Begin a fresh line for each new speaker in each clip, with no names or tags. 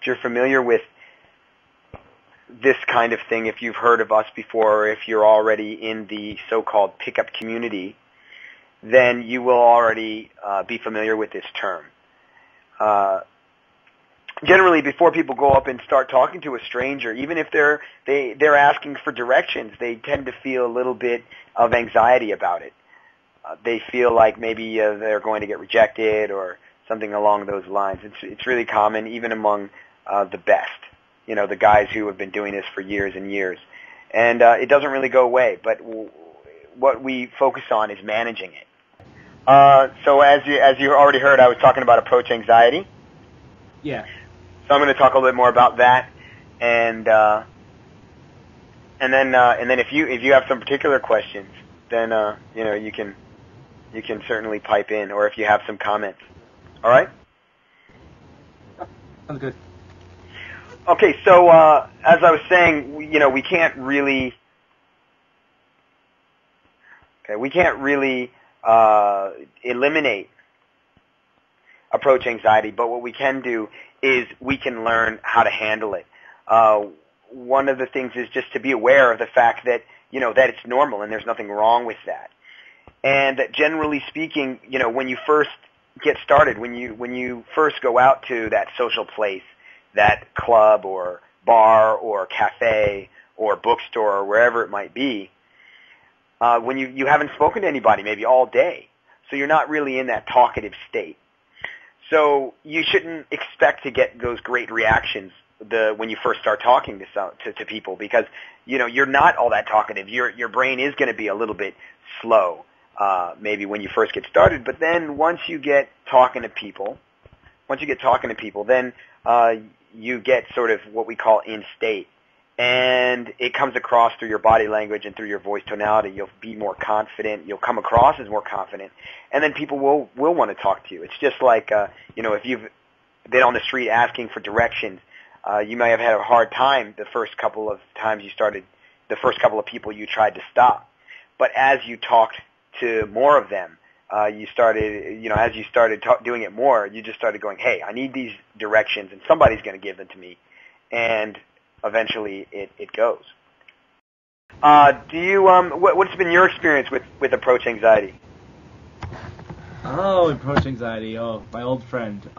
if you're familiar with this kind of thing, if you've heard of us before, or if you're already in the so-called pickup community, then you will already be familiar with this term. Generally, before people go up and start talking to a stranger, even if they're asking for directions, they tend to feel a little bit of anxiety about it. They feel like maybe they're going to get rejected or something along those lines. It's really common, even among the best, the guys who have been doing this for years and years. And it doesn't really go away, but what we focus on is managing it. So as you already heard, I was talking about approach anxiety.
Yeah.
So I'm going to talk a little bit more about that, and then if you have some particular questions, then you can certainly pipe in, or if you have some comments. All right.
Sounds good.
Okay, so as I was saying, we can't really eliminate approach anxiety, but what we can do is we can learn how to handle it. One of the things is just to be aware of the fact that that it's normal and there's nothing wrong with that. And that generally speaking, when you first get started, when you first go out to that social place, that club or bar or cafe or bookstore or wherever it might be, when you haven't spoken to anybody maybe all day, so you're not really in that talkative state. So you shouldn't expect to get those great reactions when you first start talking to people, because you're not all that talkative. Your brain is going to be a little bit slow maybe when you first get started, but then once you get talking to people, then you get sort of what we call in state, and it comes across through your body language and through your voice tonality. You'll be more confident. You'll come across as more confident, and then people will want to talk to you. It's just like if you've been on the street asking for directions, you may have had a hard time the first couple of times you started, the first couple of people you tried to stop. But as you talked to more of them, as you started doing it more, you just started going, hey, I need these directions, and somebody's going to give them to me, and eventually it goes. What's been your experience with approach anxiety?
Oh, approach anxiety. Oh, my old friend.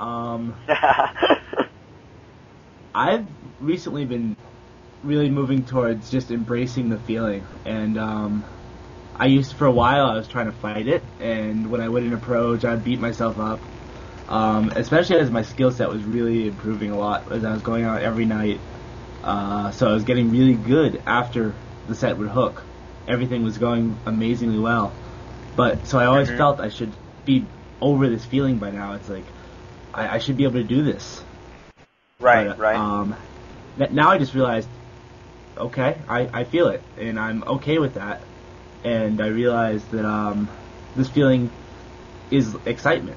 I've recently been really moving towards just embracing the feeling, and for a while I was trying to fight it, and when I wouldn't approach, I'd beat myself up, especially as my skill set was really improving a lot as I was going out every night. So I was getting really good after the set would hook. Everything was going amazingly well. But so I always felt I should be over this feeling by now. It's like I should be able to do this.
Right,
but,
right.
Now I just realized, okay, I feel it, and I'm okay with that. And I realized that this feeling is excitement,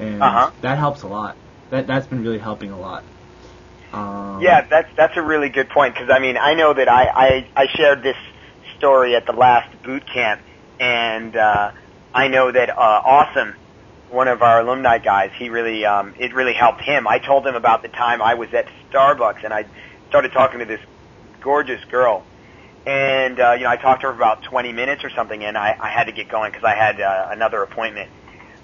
and that helps a lot. That's been really helping a lot.
Yeah, that's a really good point, because I know that I shared this story at the last boot camp, and I know that Awesome, one of our alumni guys, it really helped him. I told him about the time I was at Starbucks and I started talking to this gorgeous girl, and I talked to her for about 20 minutes or something, and I had to get going because I had another appointment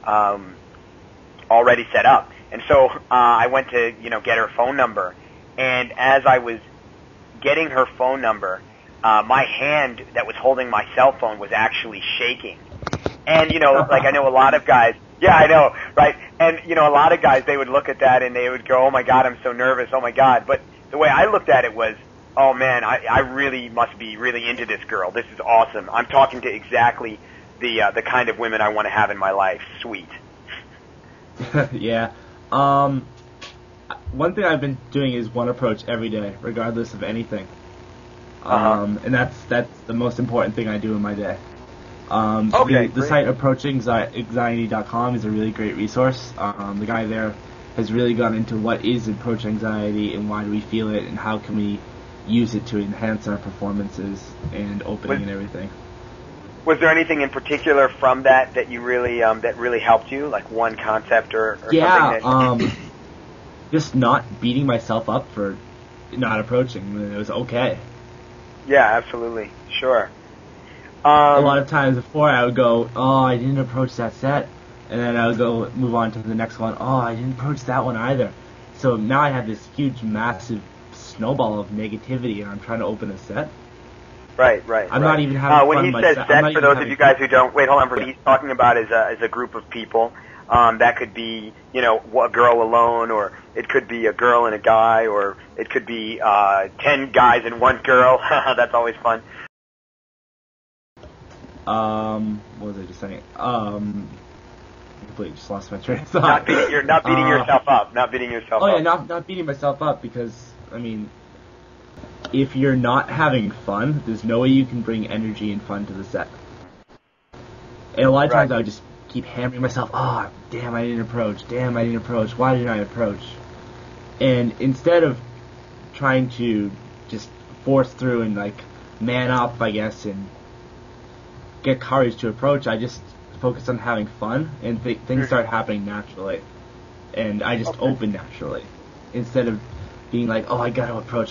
already set up. And so I went to, get her phone number. And as I was getting her phone number, my hand that was holding my cell phone was actually shaking. And, like I know a lot of guys, yeah, I know, right? And, a lot of guys, they would look at that and they would go, oh my God, I'm so nervous, oh my God. But the way I looked at it was, oh man, I really must be really into this girl. This is awesome. I'm talking to exactly the kind of women I want to have in my life. Sweet.
Yeah. One thing I've been doing is one approach every day, regardless of anything. And that's the most important thing I do in my day. The site approachanxiety.com is a really great resource. The guy there has really gone into what is approach anxiety and why do we feel it and how can we use it to enhance our performances and opening and everything.
Was there anything in particular from that you really that really helped you, like one concept or something?
just not beating myself up for not approaching. It was okay.
Yeah, absolutely. Sure.
A lot of times before I would go, oh, I didn't approach that set. And then I would go move on to the next one. Oh, I didn't approach that one either. So now I have this huge, massive snowball of negativity, and I'm trying to open a set.
Right.
I'm not even having fun.
When he says set, for those of you guys who don't, wait, hold on. What he's talking about is a group of people. That could be, a girl alone, or it could be a girl and a guy, or it could be 10 guys and one girl. That's always fun.
What was I just saying? Completely just lost my train of thought.
Not beating yourself up. Not beating yourself up.
Oh yeah, not beating myself up, because if you're not having fun, there's no way you can bring energy and fun to the set. And a lot of times I would just keep hammering myself. Oh, damn, I didn't approach. Damn, I didn't approach. Why didn't I approach? And instead of trying to just force through and man up, I guess, and get courage to approach, I just focus on having fun, and things start happening naturally, and I just open naturally, instead of being like, oh, I gotta approach.